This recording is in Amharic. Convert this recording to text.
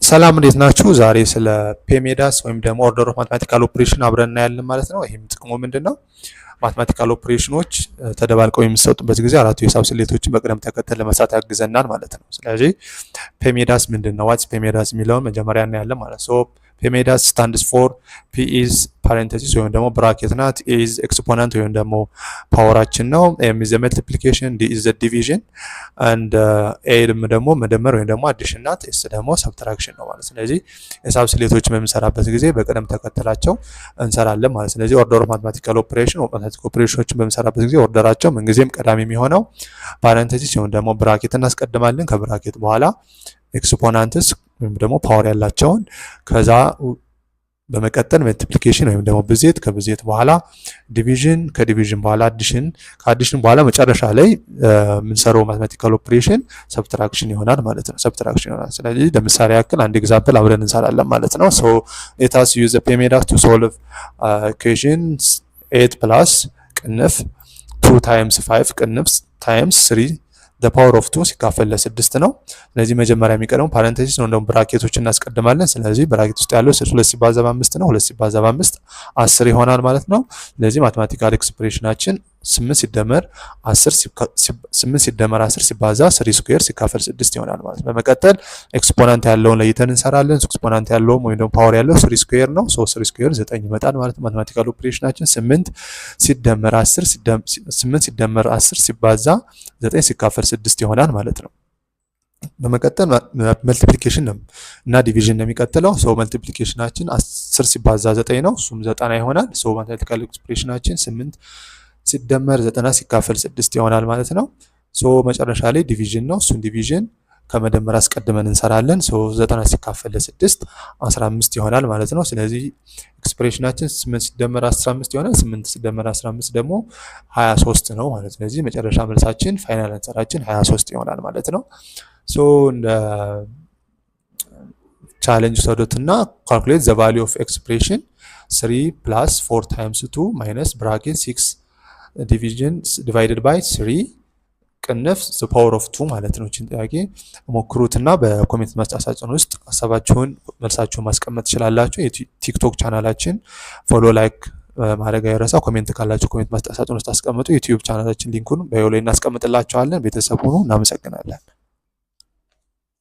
ሰላም እንዴት ናችሁ? ዛሬ ስለ ፔሜዳስ ወይም ደግሞ ኦርደር ኦፍ ማትማቲካል ኦፕሬሽን አብረን እናያለን ማለት ነው። ይህም ጥቅሙ ምንድነው? ማትማቲካል ኦፕሬሽኖች ተደባልቀው የሚሰጡበት ጊዜ አራቱ የሂሳብ ስሌቶችን በቅደም ተከተል ለመስራት ያግዘናል ማለት ነው። ስለዚህ ፔሜዳስ ምንድነው? ዋትስ ፔሜዳስ የሚለውን መጀመሪያ እናያለን ማለት ነው። ፔሜዳስ ስታንድስ ፎር ፒ ኢዝ ፓሬንቴሲስ ወይም ደግሞ ብራኬት ናት። ኤ ኢዝ ኤክስፖነንት ወይም ደግሞ ፓወራችን ነው። ኤም ኢዝ መልቲፕሊኬሽን፣ ዲ ኢዝ ዲቪዥን አንድ ኤ ደግሞ መደመር ወይም ደግሞ አዲሽን ናት። ኤስ ደግሞ ሰብትራክሽን ነው ማለት። ስለዚህ የሂሳብ ስሌቶችን በምንሰራበት ጊዜ በቅደም ተከተላቸው እንሰራለን ማለት። ስለዚህ ኦርደር ኦፍ ማትማቲካል ኦፕሬሽን ኦፕሬሽኖችን በምንሰራበት ጊዜ ኦርደራቸው ምንጊዜም ቀዳሚ የሚሆነው ፓሬንቴሲስ ወይም ደግሞ ብራኬት እናስቀድማለን። ከብራኬት በኋላ ኤክስፖናንትስ ወይም ደግሞ ፓወር ያላቸውን ከዛ በመቀጠል መልቲፕሊኬሽን ወይም ደግሞ ብዜት ከብዜት በኋላ ዲቪዥን ከዲቪዥን በኋላ አዲሽን ከአዲሽን በኋላ መጨረሻ ላይ የምንሰራው ማትማቲካል ኦፕሬሽን ሰብትራክሽን ይሆናል ማለት ነው። ሰብትራክሽን ይሆናል። ስለዚህ ለምሳሌ ያክል አንድ ኤግዛምፕል አብረን እንሰራለን ማለት ነው። ሶ ሌት አስ ዩዝ ዘ ፔሜዳስ ቱ ሶልቭ ኢኩዌሽንስ 8 ፕላስ ቅንፍ 2 ታይምስ 5 ቅንፍ ታይምስ 3 the power of 2 ሲካፈል ለ6 ነው። ስለዚህ መጀመሪያ የሚቀርበው ፓሬንቴሲስ ነው፣ እንደውም ብራኬቶችን እናስቀድማለን። ስለዚህ ብራኬት ውስጥ ያለው 2 ሲባዛ በ5 ነው። 2 ሲባዛ በ5 10 ይሆናል ማለት ነው። ስለዚህ ማትማቲካል ኤክስፕሬሽናችን 8 ሲደመር 10 ሲባዛ 3 ስኩዌር ሲካፈል 6 ይሆናል ማለት ነው። በመቀጠል ኤክስፖናንት ያለውን ለይተን እንሰራለን። ኤክስፖናንት ያለውም ወይም ደግሞ ፓወር ያለው 3 ስኩዌር ነው። 3 ስኩዌር 9 ይመጣል ማለት ነው። ማትማቲካል ኦፕሬሽናችን 8 ሲደመር 10 ሲባዛ 9 ሲካፈል 6 ይሆናል ማለት ነው። በመቀጠል መልቲፕሊኬሽን እና ዲቪዥን ነው የሚቀጥለው። ሶ መልቲፕሊኬሽናችን 10 ሲባዛ 9 ነው፣ እሱም 90 ይሆናል። ሶ ማትማቲካል ኤክስፕሬሽናችን 8 ሲደመር 90 ሲካፈል 6 ይሆናል ማለት ነው። ሶ መጨረሻ ላይ ዲቪዥን ነው። እሱን ዲቪዥን ከመደመር አስቀድመን እንሰራለን። ሶ 90 ሲካፈል ለ6 15 ይሆናል ማለት ነው። ስለዚህ ኤክስፕሬሽናችን 8 ሲደመር 15 ይሆናል። 8 ሲደመር 15 ደግሞ 23 ነው ማለት ነው። ስለዚህ መጨረሻ መልሳችን ፋይናል አንሰራችን 23 ይሆናል ማለት ነው። ሶ እንደ ቻሌንጅ ሰዶትና ካልኩሌት ዘ ቫልዩ ኦፍ ኤክስፕሬሽን 3 ፕላስ 4 ታይምስ 2 ማይነስ ብራኬት 6 ዲቪዥን ዲቫይድድ ባይ 3 ቅንፍ ዘ ፓወር ኦፍ 2 ማለት ነው። እቺን ጥያቄ ሞክሩትና በኮሜንት መስጫ ሳጥን ውስጥ ሀሳባችሁን መልሳችሁን ማስቀመጥ ትችላላችሁ። የቲክቶክ ቻናላችን ፎሎ ላይክ ማድረግ አይረሳ። ኮሜንት ካላችሁ ኮሜንት መስጫ ሳጥን ውስጥ አስቀምጡ። ዩቲዩብ ቻናላችን ሊንኩን በዮ ላይ እናስቀምጥላችኋለን። ቤተሰብ ሁኑ። እናመሰግናለን።